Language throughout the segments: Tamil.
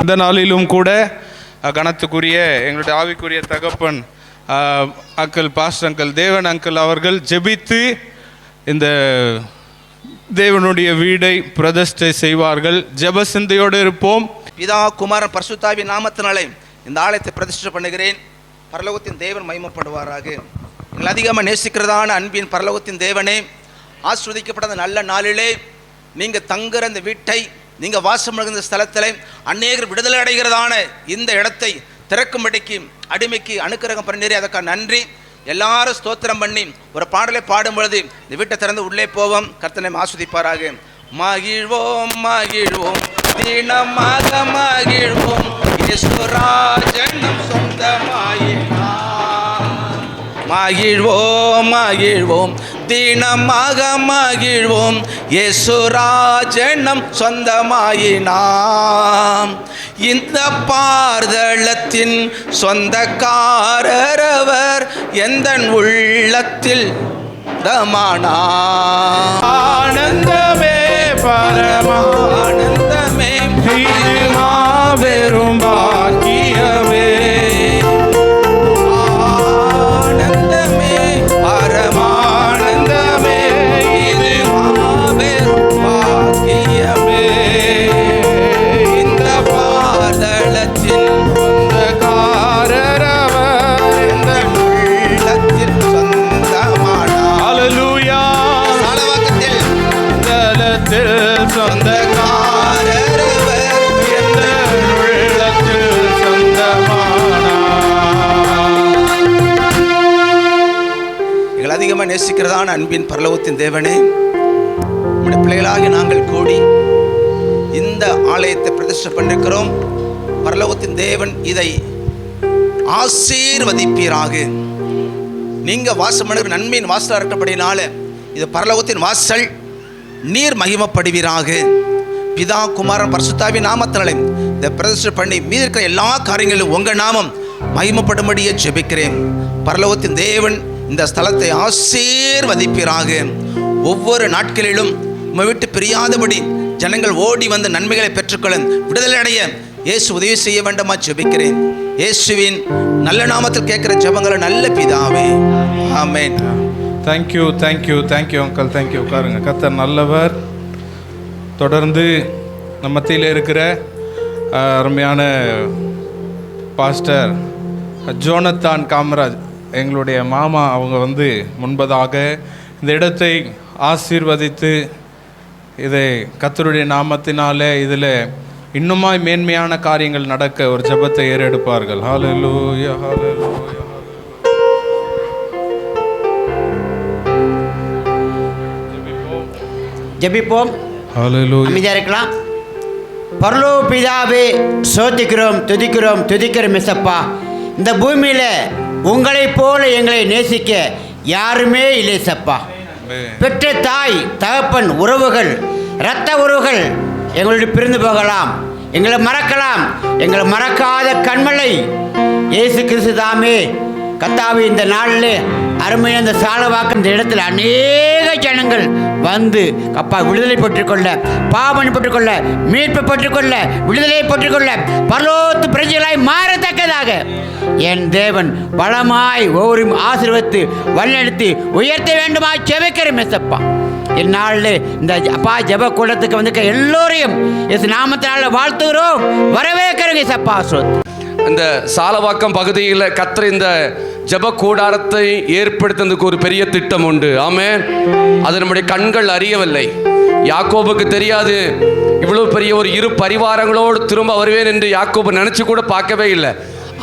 இந்த நாளிலும் கூட கணத்துக்குரிய எங்களுடைய ஆவிக்குரிய தகப்பன் அங்கிள் பாஸ்டர் அங்கிள் தேவன் அங்கிள் அவர்கள் ஜெபித்து இந்த தேவனுடைய வீடை பிரதிஷ்டை செய்வார்கள். ஜெப சிந்தையோடு இருப்போம். பிதா குமாரன் பரிசுத்தாவின் நாமத்தினாலே இந்த ஆலயத்தை பிரதிஷ்டை பண்ணுகிறேன். பரலோகத்தின் தேவன் மகிமைப்படுவாராக. எங்கள் அதிகமாக நேசிக்கிறதான அன்பின் பரலோகத்தின் தேவனே, ஆஸ்வதிக்கப்பட்ட நல்ல நாளிலே நீங்கள் தங்குற இந்த வீட்டை, நீங்கள் வாசம் பண்ணுகிற ஸ்தலத்தில் அநேகர் விடுதலை அடைகிறதான இந்த இடத்தை திறக்கும்படிக்கு அடிமைக்கு அனுக்கிரகம் பண்ணினீரே, அதற்காக நன்றி. எல்லாரும் ஸ்தோத்திரம் பண்ணி ஒரு பாடலை பாடும் பொழுது இந்த வீட்டை திறந்து உள்ளே போவோம். கர்த்தனை ஆஸ்வதிப்பாராக. மகிழ்வோம் மகிழ்வோம் தினமாக மகிழ்வோம், இயேசுராஜனம் சொந்தமாயினார். மகிழ்வோம் மகிழ்வோம் தினமாக மகிழ்வோம், இயேசுராஜனம் சொந்தமாயினாம். இந்த பார்தளத்தின் சொந்தக்காரரவர் எந்தன் உள்ளத்தில் தமானார். ஆனந்தமே பரமானந்தமே, இது மாபெரும் பாக்கியமே. ஆனந்தமே பரமானந்தமே, இது மாபெரும் பாக்கியமே. இந்த பாதளத்தின் சொந்தக்காரரவர் இந்த உள்ளத்தில் சொந்தமானார். ஹல்லேலூயா. சாலவாக்கத்தில் தலத்தில் சொந்தக்காரரவர் இந்த உள்ளத்தில் சொந்தமானார். எங்கள் அதிகமாக நேசிக்கிறதான அன்பின் பரலோகத்தின் தேவனே, நம்முடைய பிள்ளைகளாகி நாங்கள் கூடி இந்த ஆலயத்தை பிரதிஷ்டை பண்ணிருக்கிறோம். பரலோகத்தின் தேவன் இதை ஆசீர்வதிப்பீராக. நீங்க வாசம் பண்ணுகிற நன்மையின் வாசலாக இருக்கப்படினால இது பரலோகத்தின் வாசல், நீர் மகிமைப்படுவீராக. பிதா குமாரன் பரிசுத்தாவின் நாமத்தினாலே இதை பிரதிஷ்டை பண்ணி மீதி இருக்கிற எல்லா காரியங்களிலும் உங்க நாமம் மகிமைப்படும்படியே ஜெபிக்கிறேன். பரலோகத்தின் தேவன் இந்த ஸ்தலத்தை ஆசீர்வதிப்பீராக. ஒவ்வொரு நாட்களிலும் உம்மை விட்டு பிரியாதபடி ஜனங்கள் ஓடி வந்து நன்மைகளை பெற்றுக்கொள்ள விடுதலை அடைய இயேசு உதவி செய்ய வேண்டுமா ஜெபிக்கிறேன். இயேசுவின் நல்ல நாமத்தில் கேட்கிற ஜெபங்களை நல்ல பிதாவே, ஆமென். Thank you thank you thank you uncle, thank you. உட்காருங்க. கர்த்தர் நல்லவர். தொடர்ந்து நம்ம மத்தியில் இருக்கிற அருமையான பாஸ்டர் ஜோனத்தான் காமராஜ், எங்களுடைய மாமா, அவங்க முன்பதாக இந்த இடத்தை ஆசீர்வதித்து இதை கர்த்தருடைய நாமத்தினாலே இதில் இன்னுமாய் மேன்மையான காரியங்கள் நடக்க ஒரு ஜெபத்தை ஏறெடுப்பார்கள். ஹல்லேலூயா ஹல்லேலூயா. ஜெபிப்போம். ஹல்லேலூயா. அமைதியாக இருக்கலாம். பரலோக பிதாவே, சோதிக்கிறோம் துதிக்கிறோம் துதிக்கிறோம் இயேசப்பா. இந்த பூமியில் உங்களைப் போல எங்களை நேசிக்க யாருமே இல்லை சப்பா. பெற்ற தாய் தகப்பன் உறவுகள், இரத்த உறவுகள் எங்களுடைய பிரிந்து போகலாம், எங்களை மறக்கலாம். எங்களை மறக்காத கண்மலை இயேசு கிறிஸ்து தாமே. கர்த்தாவே, இந்த நாளில் அருமையான இந்த சாலவாக்கம் இந்த இடத்துல அநேக ஜனங்கள் வந்து அப்பா விடுதலை பெற்றுக்கொள்ள, பாவம் பெற்றுக்கொள்ள, மீட்பு பெற்றுக்கொள்ள, விடுதலை பெற்றுக்கொள்ள, பரலோகத்து பிரஜைகளாய் மாறத்தக்கதாக என் தேவன் பலமாய் ஒவ்வொரு ஆசீர்வதித்து வழிநடத்தி உயர்த்த வேண்டுமா ஜெபிக்கிறேன் மெசப்பா. இந்நாளில் இந்த அப்பா ஜெப கூடத்துக்கு வந்து எல்லோரையும் நாமத்தினால வாழ்த்துகிறோம், வரவேற்கிறோங்க சப்பா. இந்த சாலவாக்கம் பகுதியில் கர்த்தர் இந்த ஜெப கூடாரத்தை ஏற்படுத்துறதுக்கு ஒரு பெரிய திட்டம் உண்டு. ஆமென். அது நம்முடைய கண்கள் அறியவில்லை. யாக்கோபுக்கு தெரியாது இவ்வளவு பெரிய ஒரு இரு பரிவாரங்களோடு திரும்ப வருவேன் என்று யாக்கோபு நினைச்சு கூட பார்க்கவே இல்லை.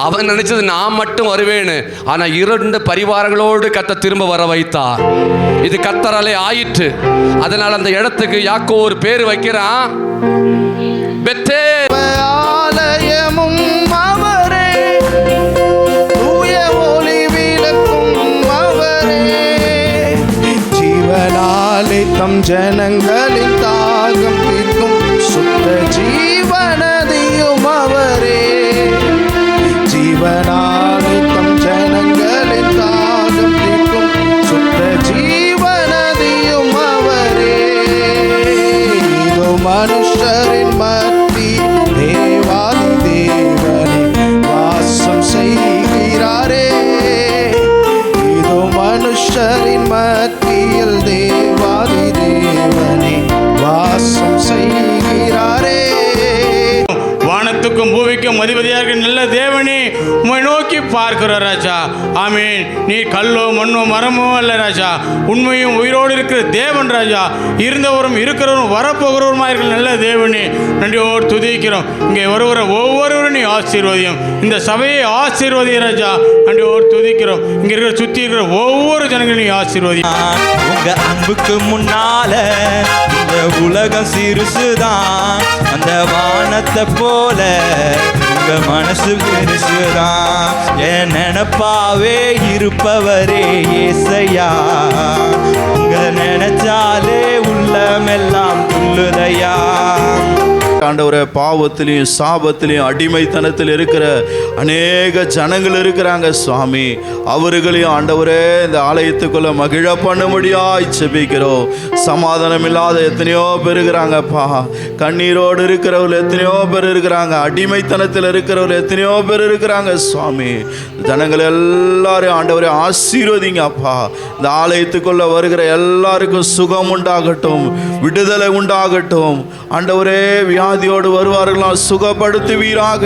அவன் நினைச்சது நான் மட்டும் வருவேன்னு. ஆனா 2 பரிவாரங்களோடு கர்த்தர் திரும்ப வர வைத்தார். இது கர்த்தராலே ஆயிற்று. அதனால் அந்த இடத்துக்கு யாக்கோ ஒரு பேர் வைக்கிறான், பெத்தேல். ஆலயமும் அவரே, தூய ஒளி விளக்கும் அவரே, ஜீவனாலே தம் ஜனங்களின் தாகம் தீர்க்கும் சுத்த ஜீவநதியும் அவரே. ஜீவனாலே தம் ஜனங்களின் தாகம் தீர்க்கும் சுத்த ஜீவநதியும் அவரே. இதோ மனுஷரின் மத்தி தேவாதி அதிபதியாக இருக்கிற நல்ல தேவனே, உம்மை நோக்கி பார்க்கிறோம் ராஜா. ஆமீன். நீ கல்லோ மண்ணோ மரமோ அல்ல ராஜா, உண்மையும் உயிரோடு இருக்கிற தேவன் ராஜா. இருந்தவரும் இருக்கிறவரும் வரப்போகிறவருமா இருக்கிற நல்ல தேவனே, நன்றியோடு துதிக்கிறோம். இங்கே வருகிற ஒவ்வொருவரும் நீ ஆசீர்வதியும், இந்த சபையை ஆசீர்வதி ராஜா. நன்றியோடு துதிக்கிறோம். இங்கே இருக்கிற சுற்றி இருக்கிற ஒவ்வொரு ஜனங்களையும் நீ ஆசீர்வதி. உங்க அன்புக்கு முன்னால இந்த உலகம் சிறுசுதான், அந்த வானத்தை போல உங்க மனசு பெருசுதான். என் நினப்பாவே இருப்பவரே ஏசையா, உங்க நினைச்சாலே உள்ளமெல்லாம் துள்ளுதையா. ஆண்டவரே, பாவத்திலையும் சாபத்திலையும் அடிமைத்தனத்தில் இருக்கிற அநேக ஜனங்கள் இருக்கிறாங்க சுவாமி. அவர்களையும் ஆண்டவரே இந்த ஆலயத்துக்குள்ள மகிழ பண்ணும்படியாய் ஜெபிக்கிறோம். சமாதானம் இல்லாத எத்தனையோ பேர் இருக்கிறாங்கப்பா. கண்ணீரோடு இருக்கிறவர்கள் எத்தனையோ பேர் இருக்கிறாங்க. அடிமைத்தனத்தில் இருக்கிறவர்கள் எத்தனையோ பேர் இருக்கிறாங்க சுவாமி. ஜனங்கள் எல்லாரும் ஆண்டவரே ஆசீர்வதிங்க அப்பா. இந்த ஆலயத்துக்குள்ள வருகிற எல்லாருக்கும் சுகம் உண்டாகட்டும், விடுதலை உண்டாகட்டும். ஆண்டவரே, வியாதியோடு வருவார்களாம் சுகப்படுத்துவீராக,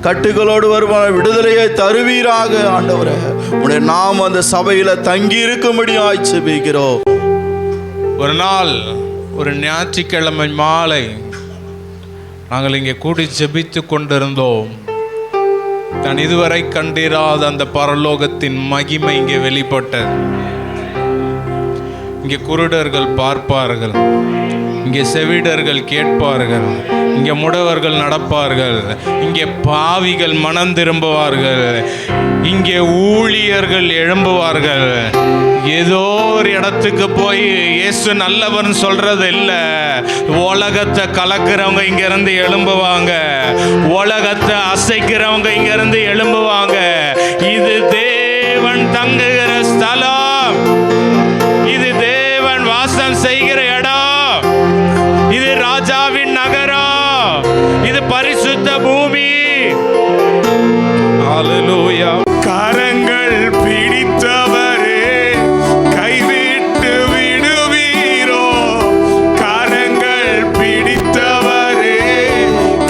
கட்டுகளோடு வருவார்கள் விடுதலையை தருவீராக. ஆண்டவரே, உடைய நாம் அந்த சபையில தங்கி இருக்கும்படியாய் ஜெபிக்கிறோம். ஒரு நாள் ஒரு ஞாயிற்றுக்கிழமை மாலை நாங்கள் இங்கே கூடி ஜெபித்து கொண்டிருந்தோம். நான் இதுவரை கண்டிராத அந்த பரலோகத்தின் மகிமை இங்கே வெளிப்பட்டது. இங்கே குருடர்கள் பார்ப்பார்கள், இங்கே செவிடர்கள் கேட்பார்கள், இங்கே முடவர்கள் நடப்பார்கள், இங்கே பாவிகள் மனம் திரும்புவார்கள், இங்கே ஊழியர்கள் எழும்புவார்கள். ஏதோ ஒரு இடத்துக்கு போய் இயேசு நல்லவன் சொல்றது இல்லை. உலகத்தை கலக்கிறவங்க இங்க இருந்து எழும்புவாங்க, உலகத்தை அசைக்கிறவங்க இங்க இருந்து எழும்புவாங்க. இது தேவன் தங்குகிற ஸ்தலம், இது தேவன் வாசம் செய்கிற இடம், இது ராஜாவின் நகரம், இது பரிசுத்த பூமி. ஹல்லேலூயா. கரங்கள் பிடித்தவரே கைவிட்டு விடுவீரோ, கரங்கள் பிடித்தவரே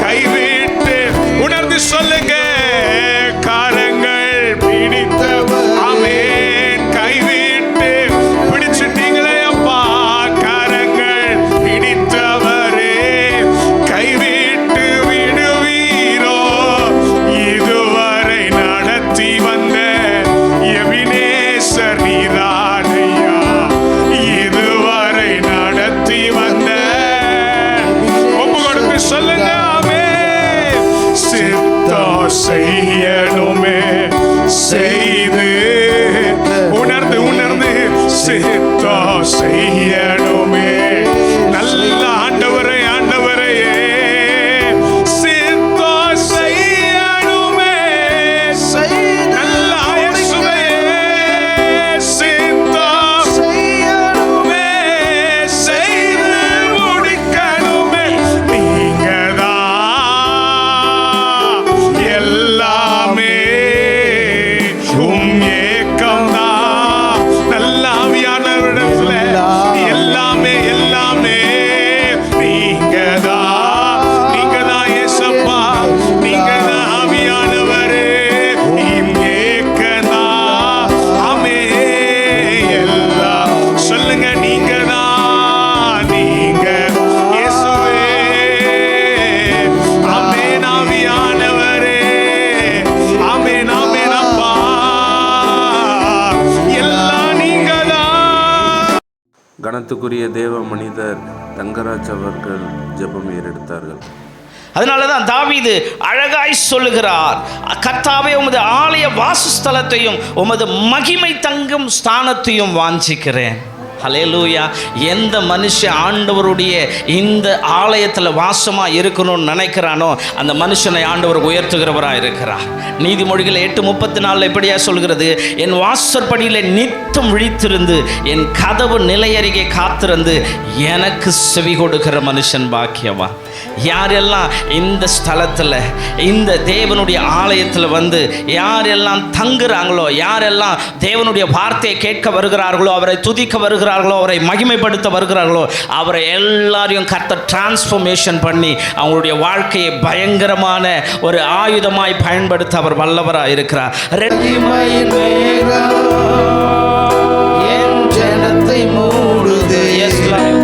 கைவிட்டு, உணர்ந்து சொல்லுங்க, கரங்கள் பிடித்தவர். ஆமென். கைவிட்டு பிடிச்சிட்டீங்களே அப்பா, கரங்கள் பிடித்தவரே கைவிட்டு விடுவீரோ. இதுவரை நடத்தி வந்த எபினேசர் நீதானையா, இதுவரை நடத்தி வந்த, ஒப்பு கொடுத்து சொல்லுங்க. ஆமென். சித்தம் செய்யணுமே செய்து, உணர்ந்து உணர்ந்து சித்தம் செய்யணுமே. நல்ல ஆண்டவரே, ஆண்டவரே, சித்தம் செய்யணுமே, நல்ல இயேசுவே, சித்தம் செய்யணுமே, செய்து முடிக்கணுமே. நீங்கதான் எல்லாமே, ஏக்கம்தான் நல்ல ஆவியானவரிடத்துல எல்லாமே எல்லாமே. நீங்கதான், நீங்கதான் இயேசப்பா, நீங்கதான் ஆவியானவரே, ஏக்கம்தான். ஆமே. எல்லாம் சொல்லுங்க, நீங்கதான், நீங்க இயேசுவே. ஆமென். ஆவியானவரே, ஆமென், ஆமென் அப்பா, எல்லாம் நீங்கதான். கணத்துக்குரிய தேவ மனிதர் தங்கராஜ் அவர்கள் ஜெபம் ஏறெடுத்தார்கள். அதனால தான் தாவீது அழகாய் சொல்லுகிறார், கர்த்தாவே உமது ஆலய வாசஸ்தலத்தையும் உமது மகிமை தங்கும் ஸ்தானத்தையும் வாஞ்சிக்கிறேன். ஹல்லேலூயா. எந்த மனுஷன் ஆண்டவருடைய இந்த ஆலயத்தில் வாசமாக இருக்கணும்னு நினைக்கிறானோ அந்த மனுஷனை ஆண்டவர் உயர்த்துகிறவராக இருக்கிறார். நீதிமொழிகள் 8:34 எப்படியா சொல்கிறது, என் வாசற்படியில் நித்தம் விழித்திருந்து என் கதவு நிலையருகே காத்திருந்து எனக்கு செவி கொடுக்கிற மனுஷன் பாக்கியவான். யாரெல்லாம் இந்த ஸ்தலத்தில் இந்த தேவனுடைய ஆலயத்தில் வந்து யாரெல்லாம் தங்குறாங்களோ, யாரெல்லாம் தேவனுடைய வார்த்தையை கேட்க வருகிறார்களோ, அவரை துதிக்க வருகிறார்கள், வருகிறார்களோ, அவரை மகிமைப்படுத்த வருகிறார்களோ, அவரை எல்லாரையும் கர்த்தர் டிரான்ஸ்ஃபர்மேஷன் பண்ணி அவங்களுடைய வாழ்க்கையை பயங்கரமான ஒரு ஆயுதமாய் பயன்படுத்த அவர் வல்லவராக இருக்கிறார். என் ஜனத்தை மூடுதே. Yes, Lord.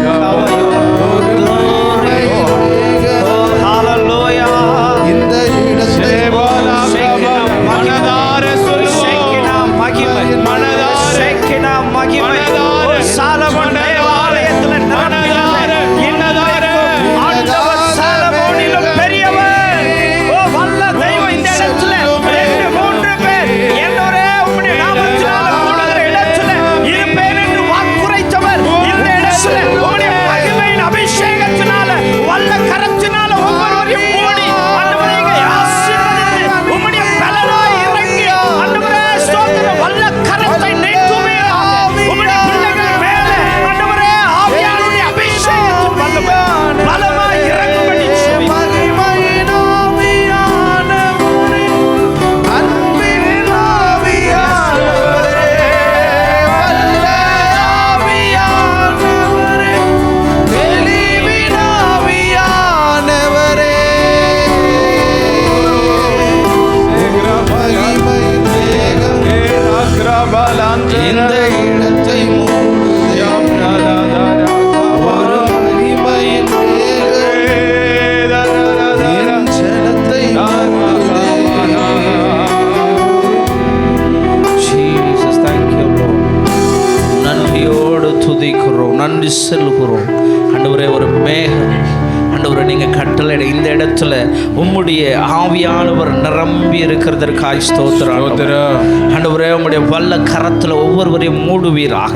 நன்றி செலுகிறோம் ஆண்டவரே. ஒரு மேகம் ஆண்டவரே நீங்கள் கட்டளை இந்த இடத்துல உம்முடைய ஆவியானவர் நிரம்பி இருக்கிறதற்காய் ஸ்தோத்திரம் ஆண்டவரே. உம்முடைய வல்ல கரத்தில் ஒவ்வொருவரையும் மூடுவீராக.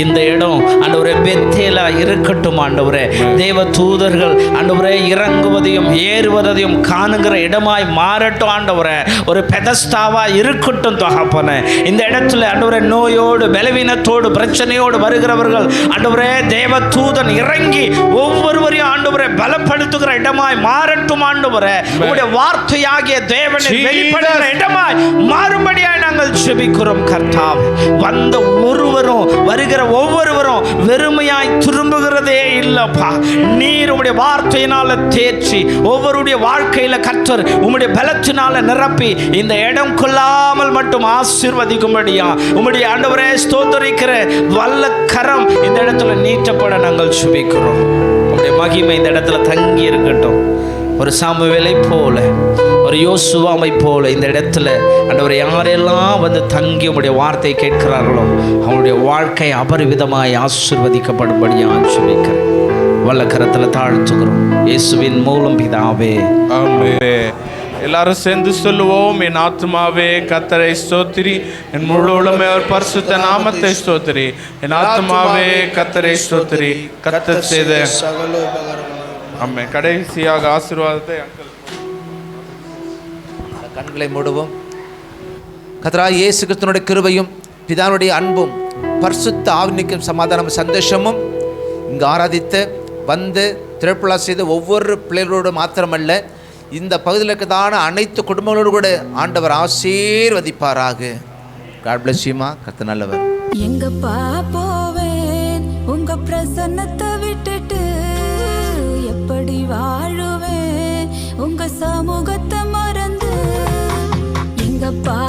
இந்த இடம் ஆண்டவரே பெத்தேலா இருக்கட்டும் ஆண்டவரே. தேவ தூதர்கள் ஆண்டவரே இறங்குவதையும் ஏறுவதையும் காணுகிற இடமாய் மாறட்டும் ஆண்டவரே. ஒரு பெதஸ்தாவா இருக்கட்டும் தகப்பனே. இந்த இடத்துல ஆண்டவரே நோயோடு பலவீனத்தோடு பிரச்சனையோடு வருகிறவர்கள் ஆண்டவரே தேவ தூதன் இறங்கி ஒவ்வொருவரையும் ஆண்டவரே பலப்படுத்துகிற இடமாய் மாறட்டும் ஆண்டவரே. உம்முடைய வார்த்தையாகிய தேவனை வெளிப்படுகிற இடமாய் மாறும்படியாய் நாங்கள் ஜெபிக்கிறோம் கர்த்தாவே. வந்த ஒருவரும் வருகிற ஒவ்வொருவரும் வெறுமையாய் திரும்புகிறதே இல்லப்பா. நீர் உம்முடைய வார்த்தையினால தேற்றி ஒவ்வொருடைய வாழ்க்கையில கர்த்தர் உம்முடைய பலத்தினால நிரப்பி இந்த இடம் கொள்ளாமல் மட்டும் ஆசீர்வதிக்கும்படியா உம்முடைய ஆண்டவரே ஸ்தோத்திரிக்கிற வல்ல கரம் இந்த இடத்துல நீட்டப்பட நாங்கள் ஜெபிக்கிறோம். உம்முடைய மகிமை இந்த இடத்துல தங்கி இருக்கட்டும். ஒரு சாமுவேலை போல ஒரு யோசுவாவை போல இந்த இடத்துல ஆண்டவரை யாரெல்லாம் வந்து தங்கி உம்முடைய வார்த்தையை கேட்கிறார்களோ அவங்களுடைய வாழ்க்கை அபரிவிதமாய் ஆசீர்வதிக்கப்படும்படியாக ஜெபிக்கிறேன். வல்ல கரத்தில் தாழ்த்துகிறோம் இயேசுவின் மூலம் பிதாவே ஆமென். எல்லாரும் சேர்ந்து சொல்லுவோம். என் ஆத்துமாவே கர்த்தரை ஸ்தோத்திரி, என் முழு உள்ளமே அவர் பரிசுத்த நாமத்தை ஸ்தோத்திரி. என் ஆத்துமாவே கர்த்தரை ஸ்தோத்திரி, கர்த்தர் செய்த ஆமென். கடைசியாக ஆசீர்வாதத்தை கண்களை மூடுவோம். கர்த்தராகிய இயேசு கிறிஸ்துவினுடைய கிருபையும் பிதாவுடைய அன்பும் பரிசுத்த ஆவிக்கும் சமாதானம் சந்தோஷமும் இங்கு ஆராதித்த வந்து திரைப்படா செய்த ஒவ்வொரு பிள்ளைகளோடு மாத்திரமல்ல இந்த பகுதியில் இருக்கிறதான அனைத்து குடும்பங்களோடு கூட ஆண்டவர் ஆசீர்வதிப்பாராக. காட் பிளஸ் யூ மா. கர்த்தர் நல்லவர். எங்கப்பா போவேன் உங்க பிரசன்னத்தை விட்டுட்டு, எப்படி வாழுவேன் உங்க சமூகத்தை மறந்து. எங்கப்பா